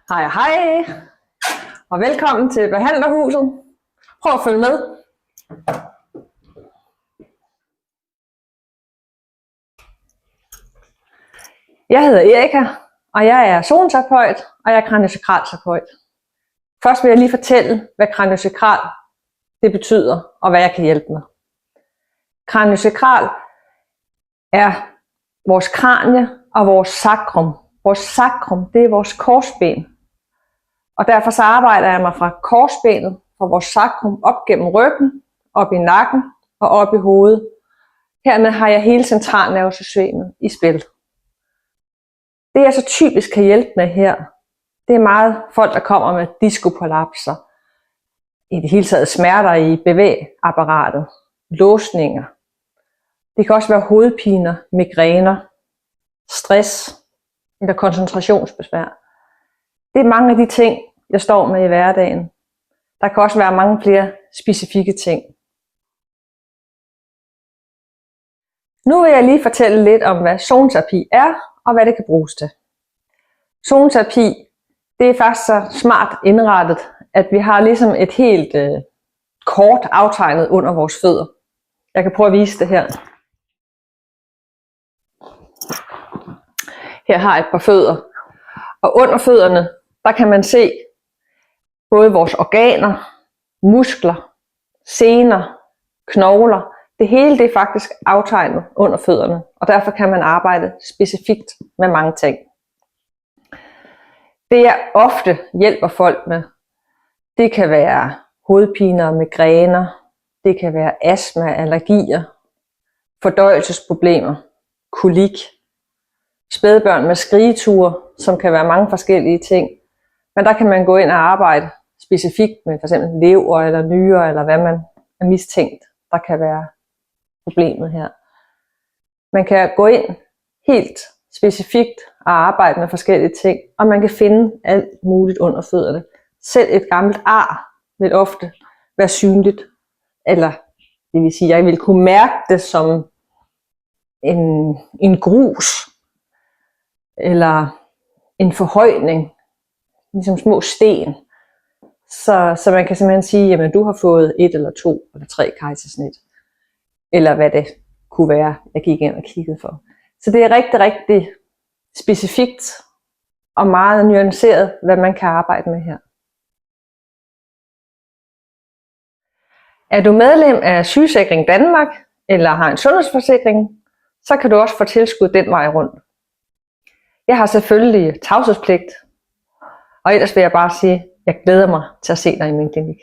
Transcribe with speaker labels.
Speaker 1: Hej hej, og velkommen til Behandlerhuset. Prøv at følge med. Jeg hedder Erika, og jeg er zoneterapeut, og jeg er kraniosakralterapeut. Først vil jeg lige fortælle, hvad kraniosakral det betyder, og hvad jeg kan hjælpe med. Kraniosakral er vores kranie og vores sakrum. Vores sakrum, det er vores korsben. Og derfor så arbejder jeg mig fra korsbenet, fra vores sakrum, op gennem ryggen, op i nakken og op i hovedet. Hermed har jeg hele centralnervesystemet i spil. Det jeg så typisk kan hjælpe med her, det er meget folk, der kommer med diskoprolapser, i det hele taget smerter i bevægeapparatet, låsninger. Det kan også være hovedpiner, migræner, stress eller koncentrationsbesvær. Det er mange af de ting, jeg står med i hverdagen. Der kan også være mange flere specifikke ting. Nu vil jeg lige fortælle lidt om, hvad zoneterapi er, og hvad det kan bruges til. Zoneterapi, det er faktisk så smart indrettet, at vi har ligesom et helt kort aftegnet under vores fødder. Jeg kan prøve at vise det her. Her har jeg et par fødder, og under fødderne, der kan man se både vores organer, muskler, sener, knogler. Det hele det er faktisk aftegnet under fødderne, og derfor kan man arbejde specifikt med mange ting. Det jeg ofte hjælper folk med, det kan være hovedpiner og migræner, det kan være astma, allergier, fordøjelsesproblemer, kolik, spædbørn med skrigeture, som kan være mange forskellige ting. Men der kan man gå ind og arbejde specifikt med f.eks. lever eller nyrer, eller hvad man er mistænkt, der kan være problemet her. Man kan gå ind helt specifikt og arbejde med forskellige ting, og man kan finde alt muligt under fødderne. Selv et gammelt ar vil ofte være synligt, eller det vil sige, at jeg vil kunne mærke det som en grus, eller en forhøjning, ligesom små sten. Så man kan simpelthen sige, jamen du har fået 1 eller 2 eller 3 kejsersnit. Eller hvad det kunne være, jeg gik ind og kiggede for. Så det er rigtig, rigtig specifikt og meget nuanceret, hvad man kan arbejde med her. Er du medlem af Sygesikring Danmark, eller har en sundhedsforsikring, så kan du også få tilskud den vej rundt. Jeg har selvfølgelig tavshedspligt, og ellers vil jeg bare sige, at jeg glæder mig til at se dig i min klinik.